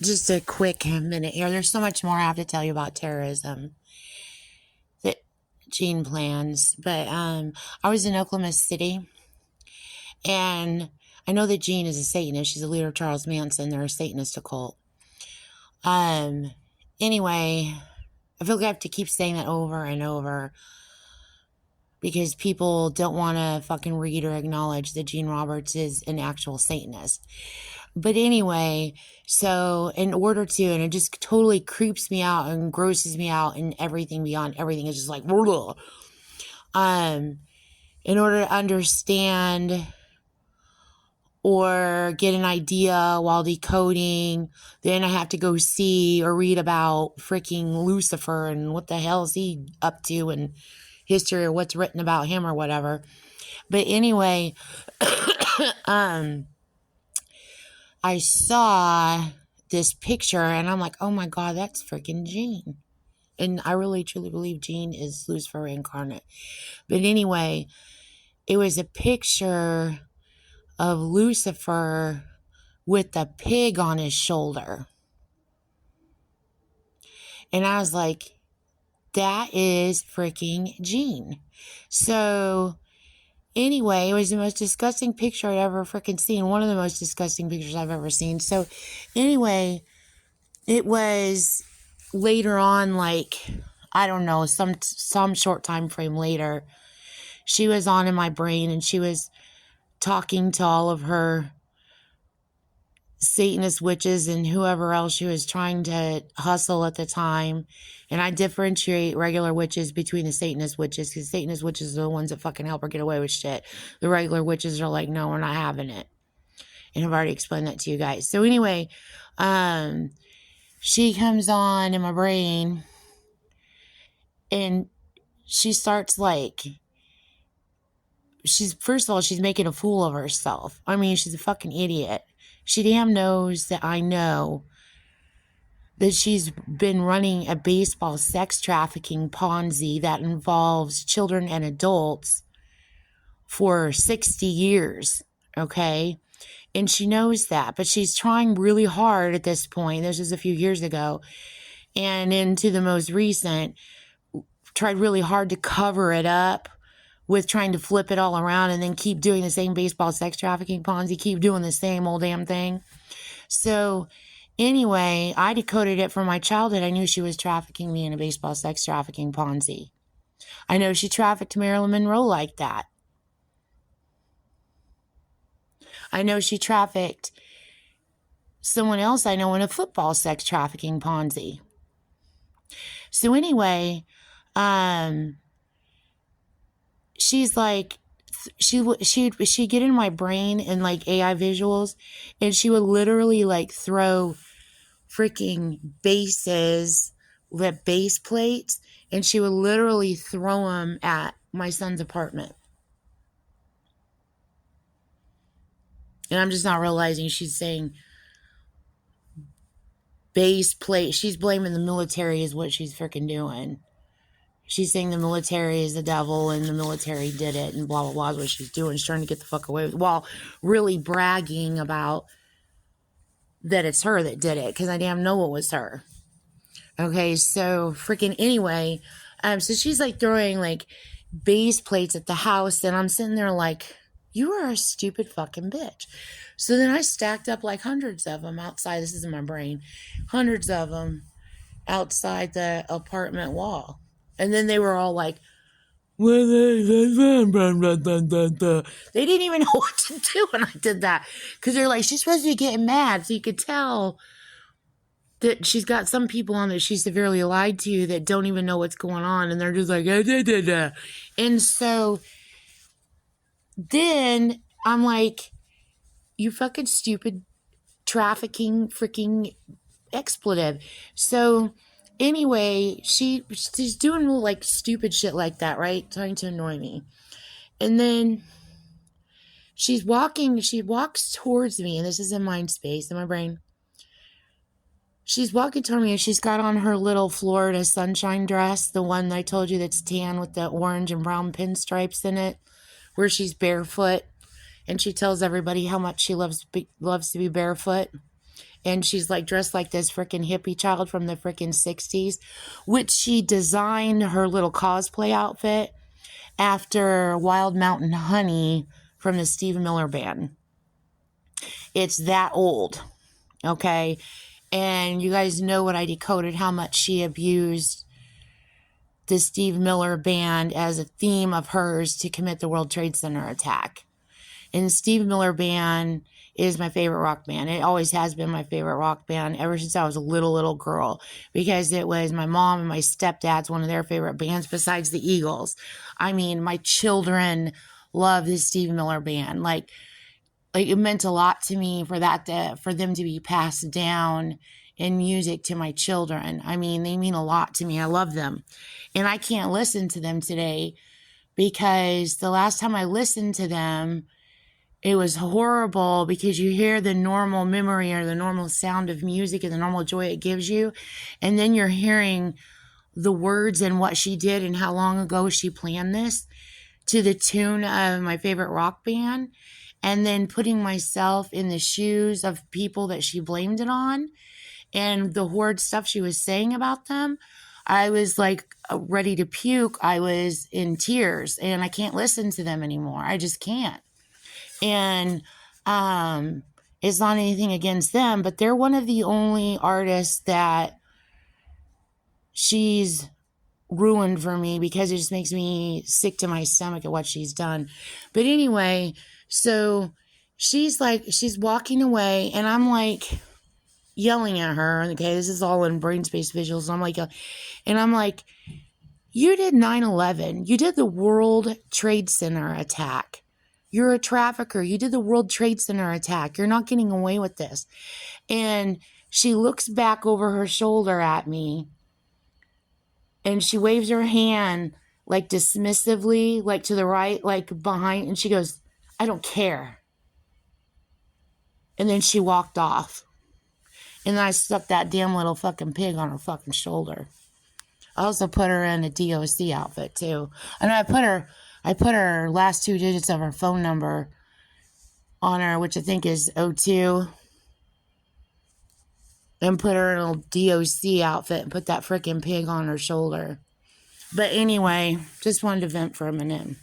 Just a quick minute here. There's so much more I have to tell you about terrorism that Gene plans. But I was in Oklahoma City, and I know that Gene is a Satanist. She's a leader of Charles Manson. They're a Satanist occult. Um, anyway, I feel like I have to keep saying that over and over because people don't want to fucking read or acknowledge that Gene Roberts is an actual Satanist. But anyway, so in order to, and it just totally creeps me out and grosses me out, and everything beyond everything is just like, in order to understand or get an idea while decoding, then I have to go see or read about freaking Lucifer and what the hell is he up to and history or what's written about him or whatever. But anyway, I saw this picture and I'm like, oh my God, that's freaking Gene. And I really truly believe Gene is Lucifer incarnate. But anyway, it was a picture of Lucifer with a pig on his shoulder. And I was like, that is freaking Gene. So anyway, it was the most disgusting picture I'd ever freaking seen. One of the most disgusting pictures I've ever seen. So anyway, it was later on, like, I don't know, some short time frame later, she was on in my brain and she was talking to all of her Satanist witches and whoever else she was trying to hustle at the time. And I differentiate regular witches between the Satanist witches, because Satanist witches are the ones that fucking help her get away with shit. The regular witches are like, no, we're not having it. And I've already explained that to you guys. So anyway, she comes on in my brain and she starts like, first of all, she's making a fool of herself. I mean, she's a fucking idiot. She damn knows that I know that she's been running a baseball sex trafficking Ponzi that involves children and adults for 60 years, okay? And she knows that, but she's trying really hard at this point. This was a few years ago. And into the most recent, tried really hard to cover it up with trying to flip it all around and then keep doing the same baseball sex trafficking Ponzi, keep doing the same old damn thing. So anyway, I decoded it from my childhood. I knew she was trafficking me in a baseball sex trafficking Ponzi. I know she trafficked Marilyn Monroe like that. I know she trafficked someone else I know in a football sex trafficking Ponzi. So anyway, she's like, she'd get in my brain and like AI visuals, and she would literally like throw freaking bases, the base plates, and she would literally throw them at my son's apartment. And I'm just not realizing she's saying base plate. She's blaming the military is what she's freaking doing. She's saying the military is the devil and the military did it and blah, blah, blah is what she's doing. She's trying to get the fuck away with it while really bragging about that it's her that did it, because I damn know it was her. Okay, so freaking anyway, so she's like throwing like base plates at the house, and I'm sitting there like, you are a stupid fucking bitch. So then I stacked up like hundreds of them outside. This is in my brain. Hundreds of them outside the apartment wall. And then they were all like, they didn't even know what to do when I did that. Because they're like, she's supposed to be getting mad. So you could tell that she's got some people on that she severely lied to that don't even know what's going on. And they're just like, And so then I'm like, you fucking stupid trafficking freaking expletive. So anyway, she's doing like stupid shit like that, right? Trying to annoy me. And then she walks towards me, and this is in mind space in my brain. She's walking toward me, and she's got on her little Florida sunshine dress, the one that I told you that's tan with the orange and brown pinstripes in it, where she's barefoot, and she tells everybody how much she loves to be barefoot. and she's like dressed like this freaking hippie child from the freaking 60s, which she designed her little cosplay outfit after Wild Mountain Honey from the Steve Miller Band. It's that old, okay? And you guys know what I decoded, how much she abused the Steve Miller Band as a theme of hers to commit the World Trade Center attack. And Steve Miller Band is my favorite rock band. It always has been my favorite rock band ever since I was a little girl, because it was my mom and my stepdad's one of their favorite bands besides the Eagles. I mean, my children love the Steve Miller Band. Like it meant a lot to me for them to be passed down in music to my children. I mean, they mean a lot to me. I love them. And I can't listen to them today because the last time I listened to them, it was horrible, because you hear the normal memory or the normal sound of music and the normal joy it gives you. And then you're hearing the words and what she did and how long ago she planned this to the tune of my favorite rock band. And then putting myself in the shoes of people that she blamed it on and the horrid stuff she was saying about them. I was like ready to puke. I was in tears, and I can't listen to them anymore. I just can't. And it's not anything against them, but they're one of the only artists that she's ruined for me, because it just makes me sick to my stomach at what she's done. But anyway, so she's walking away, and I'm like yelling at her. Okay, this is all in brain space visuals. And I'm like, you did 9/11. You did the World Trade Center attack. You're a trafficker. You did the World Trade Center attack. You're not getting away with this. And she looks back over her shoulder at me, and she waves her hand like dismissively, like to the right, like behind, and she goes, I don't care. And then she walked off. And then I stuck that damn little fucking pig on her fucking shoulder. I also put her in a DOC outfit too. And I put her last 2 digits of her phone number on her, which I think is 02. And put her in a DOC outfit and put that freaking pig on her shoulder. But anyway, just wanted to vent for a minute.